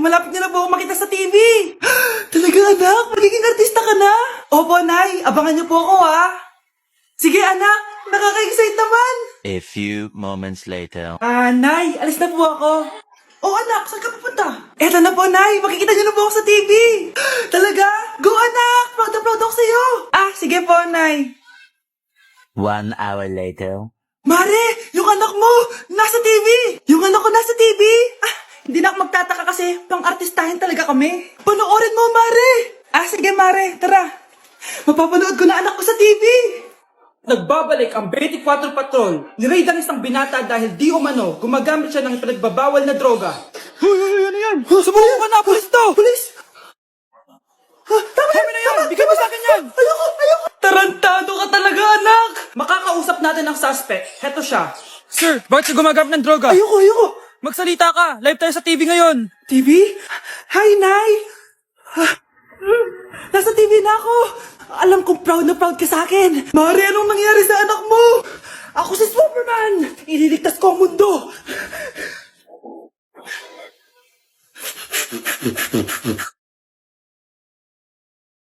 malapit na po ako makita sa TV. Talaga anak, magiging artista ka na? Opo, Nay. Abangan niyo po ako, ha? Sige, anak. Nakaka-excite naman. A few moments later. Nay, alis na po ako. Oh, anak, saan ka pupunta? Eto na po, Nay. Makikita niyo na po ako sa TV. Talaga? Go, anak. Proud na proud ako sa'yo. Sige po, Nay. 1 hour later. Mare, yung anak mo, nasa TV! Yung anak ko nasa TV! Hindi na ako magtataka kasi pang-artistahin talaga kami. Panoorin mo, Mare! Sige, Mare, tara. Mapapanood ko na anak ko sa TV! Nagbabalik ang 24 Patrol. Niraid ang isang binata dahil di umano gumagamit siya ng pinagbabawal na droga. Ano yan? Subukan ka na, pulis to! Pulis! Tama na yan! Bigay mo sa akin yan! Ayoko! Tarantado ka talaga, anak! Makakausap natin ang suspect. Heto siya. Sir, bakit siya gumagamit ng droga? Ayoko! Magsalita ka! Live tayo sa TV ngayon! TV? Hi, Nay! Nasa TV na ako! Alam kong proud na proud ka sa akin! Mare, anong nangyari sa anak mo? Ako si Superman! Ililigtas ko ang mundo!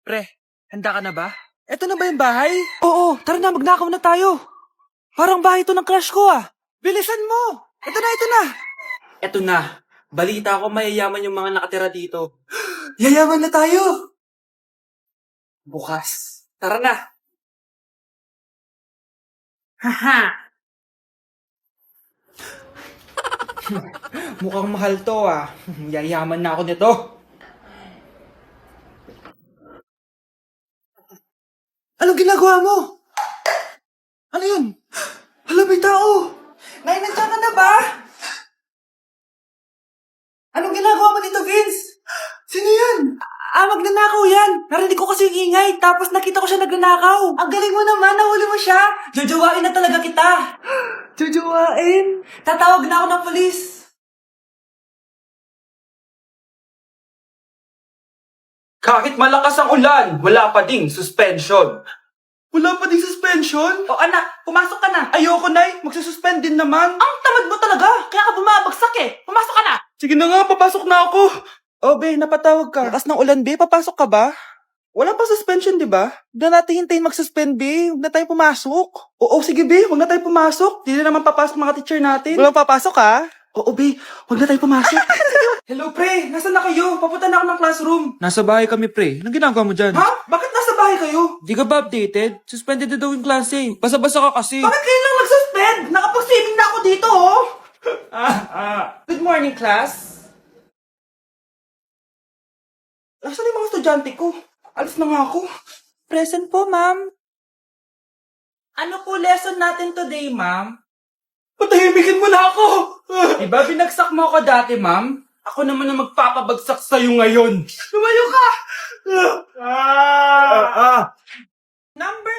Pre, handa ka na ba? Eto na ba yung bahay? Oo, tara na, magnakaw na tayo. Parang bahay to ng crush ko Bilisan mo! Ito na! Eto na. Balita ko mayayaman yung mga nakatira dito. Yayaman na tayo! Bukas. Tara na! Haha! Mukhang mahal to Yayaman na ako nito. Anong ginagawa mo? Ano yun? Hala, may tao! Nay, nandiyan ka na ba? Anong ginagawa mo dito, Vince? Sino yan? Magnanakaw yan. Narinig ko kasi yung ingay, tapos nakita ko siya nagnanakaw. Ang galing mo naman, nahuli mo siya. Jojowain na talaga kita. Jojowain? Tatawag na ako ng polis. Kahit malakas ang ulan, wala pa ding suspension. Wala pa ding suspension? O anak, pumasok ka na. Ayoko, Nay. Magsususpend din naman. Ang tamad mo talaga, kaya ka bumabagsak Pumasok ka na. Sige na nga, papasok na ako. Be, napatawag ka. Lakas ng ulan, Be. Papasok ka ba? Wala pa suspension, di ba? Huwag na natin hintayin mag-suspend, Be. Huwag na tayo pumasok. Oo, sige, Be. Huwag na tayo pumasok. Di na naman papasok mga teacher natin. Walang papasok, ha? Oo, Be. Huwag na tayo pumasok. Hello, pre. Nasaan na kayo? Papunta na ako ng classroom. Nasa bahay kami, pre. Anong ginagawa mo dyan? Ha? Bakit nasa bahay kayo? Di ka ba updated? Suspended na daw yung klase. Basa-basa ka kasi. Bakit kayo lang nag-suspend? Nakapag-swimming na ako dito, oh. Good morning, class. Nasaan yung mga estudyante ko? Alis na nga ako. Present po, ma'am. Ano po lesson natin today, ma'am? Patahimikin mo na ako! Diba binagsak mo ako dati, ma'am? Ako naman ang magpapabagsak sa'yo ngayon. Lumayo ka! Number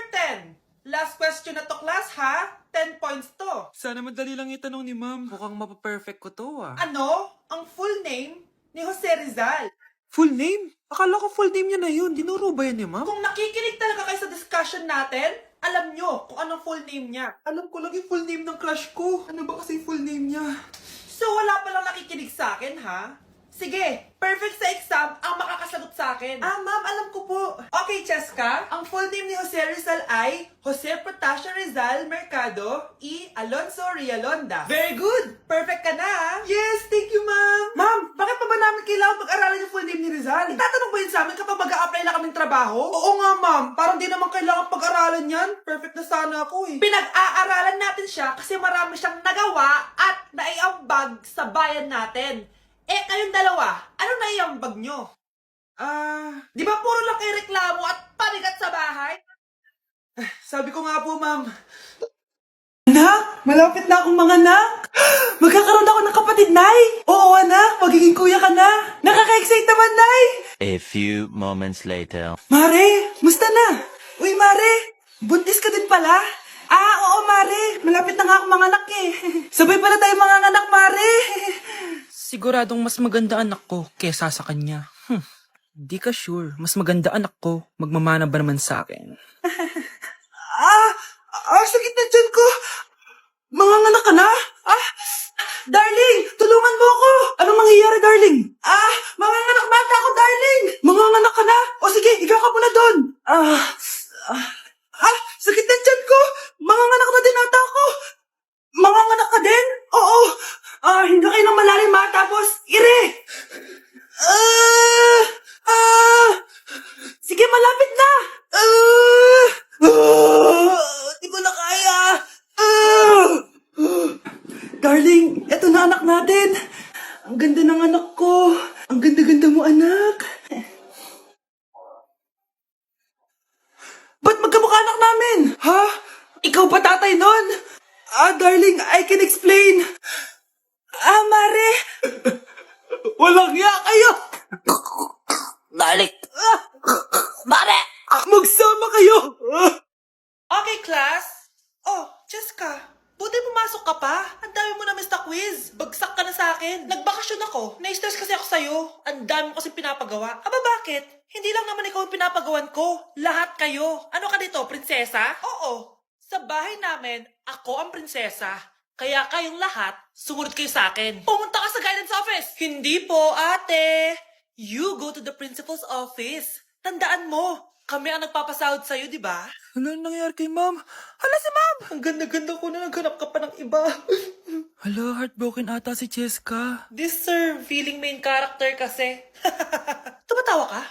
10. Last question na to, class, ha? 10 points to. Sana madali lang itanong ni ma'am. Mukhang mapaperfect ko to, Ano? Ang full name ni Jose Rizal. Full name? Akala ko full name niya na yun. Dinuro ba yan ni ma'am? Kung nakikinig talaga kayo sa discussion natin, alam nyo kung anong full name niya. Alam ko lang yung full name ng crush ko. Ano ba kasi yung full name niya? So wala palang nakikinig sa akin, ha? Sige, perfect sa exam ang makakasagot sa akin. Ma'am, alam ko po. Okay, Cheska, ang full name ni Jose Rizal ay Jose Protasio Rizal Mercado E. Alonso Rialonda. Very good! Perfect ka na, ha? Yes, thank you, ma'am. Ma'am, bakit pa ba namin kailangan pag-aralan yung full name ni Rizal? Itatanong ba yun sa amin kapag mag-a-apply na kaming trabaho? Oo nga, ma'am. Parang di naman kailangan pag-aralan yan. Perfect na sana ako, eh. Pinag-aaralan natin siya kasi marami siyang nagawa at naiambag sa bayan natin. Kayong dalawa, ano naiambag nyo? Di ba puro lang kayo reklamo at panigat sa bahay? Sabi ko nga po, ma'am. Anak, malapit na akong mga anak. Magkakaroon ako ng kapatid, Nay. Oo, anak, magiging kuya ka na. Nakaka-excite naman, Nay. A few moments later. Mare, musta na? Uy, Mare, buntis ka din pala? Oo, Mare. Malapit na nga akong mga anak eh. Sabay pala tayo mga anak, Mare. Siguradong mas maganda anak ko kesa sa kanya. Di ka sure. Mas maganda anak ko. Magmamana ba naman sa akin? Sakit na dyan ko. Mga anak ka na? Darling, tulungan mo ako. Anong mangyayari, darling? Magya kayo! Balik! Balik! Magsama kayo! Okay, class. Oh, Jessica, buti pumasok ka pa. Ang dami mo na miss na quiz. Bagsak ka na sa akin. Nagbakasyon ako. Na-stress kasi ako sa'yo. Ang dami mo kasi pinapagawa. Aba, bakit? Hindi lang naman ikaw ang pinapagawan ko. Lahat kayo. Ano ka dito, prinsesa? Oo. Sa bahay namin, ako ang prinsesa. Kaya kayong lahat, sumunod kayo sa akin. Pumunta ka sa guidance office. Hindi po, ate. You go to the principal's office. Tandaan mo, kami ang nagpapasahod sa'yo, di ba? Ano nangyayari kay ma'am? Hala si ma'am! Ang ganda-ganda ko na naghanap ka pa ng iba. Hala, heartbroken ata si Cheska. This sir, feeling main character kasi. Tumatawa ka?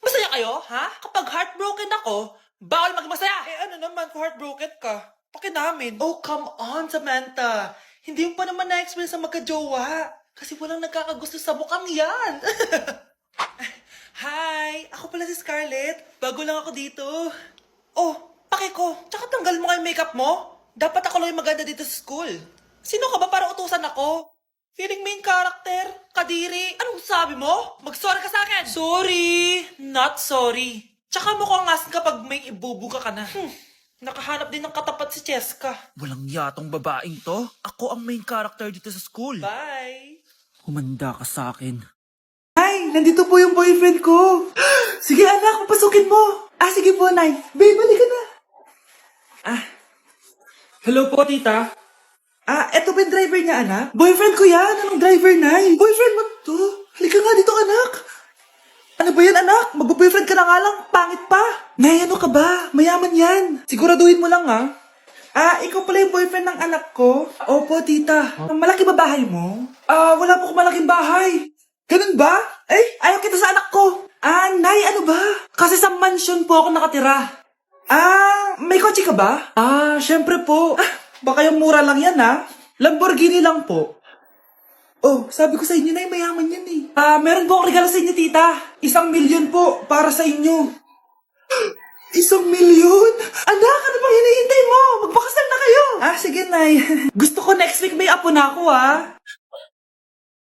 Masaya kayo, ha? Kapag heartbroken ako, bawal maging masaya. Eh ano naman kung heartbroken ka? Pakinamin. Oh, come on, Samantha. Hindi mo pa naman na-experience ang magka-jowa. Kasi walang nagkakagusto sa mukhang yan. Hi, ako pala si Scarlett. Bago lang ako dito. Oh, pake ko. Tsaka tanggal mo yung makeup mo. Dapat ako lang yung maganda dito sa school. Sino ka ba para utusan ako? Feeling main character? Kadiri? Anong sabi mo? Mag-sorry ka sa akin. Sorry. Not sorry. Tsaka mukhang asin kapag may ibubuga ka na. Nakahanap din ng katapat si Cheska. Walang yatong babaeng to. Ako ang main character dito sa school. Bye. Humanda ka sa akin. Nay, nandito po yung boyfriend ko. Sige anak, papasukin mo. Sige po, Nay. Babe, balik ka na. Hello po, tita. Eto ba yung driver niya, anak? Boyfriend ko yan. Anong driver, Nay? Boyfriend mo to? Halika nga dito, anak. Ano ba yan, anak? Magbo-boyfriend ka na nga lang. Pangit pa. Nay, ano ka ba? Mayaman yan. Siguraduhin mo lang, ha? Ikaw pala yung boyfriend ng anak ko? Opo, tita. Malaki ba bahay mo? Wala po akong malaking bahay. Ganun ba? Ayaw kita sa anak ko. Nay, ano ba? Kasi sa mansion po ako nakatira. May kotse ka ba? Syempre po. Baka yung mura lang yan, ha? Lamborghini lang po. Oh, sabi ko sa inyo na mayaman yan eh. Meron po akong regalo sa inyo, tita. 1,000,000 po para sa inyo. 1,000,000? Anak, ano bang hinihintay mo? Magpakasal na kayo. Sige, Nay. Gusto ko next week may apo na ako, ha?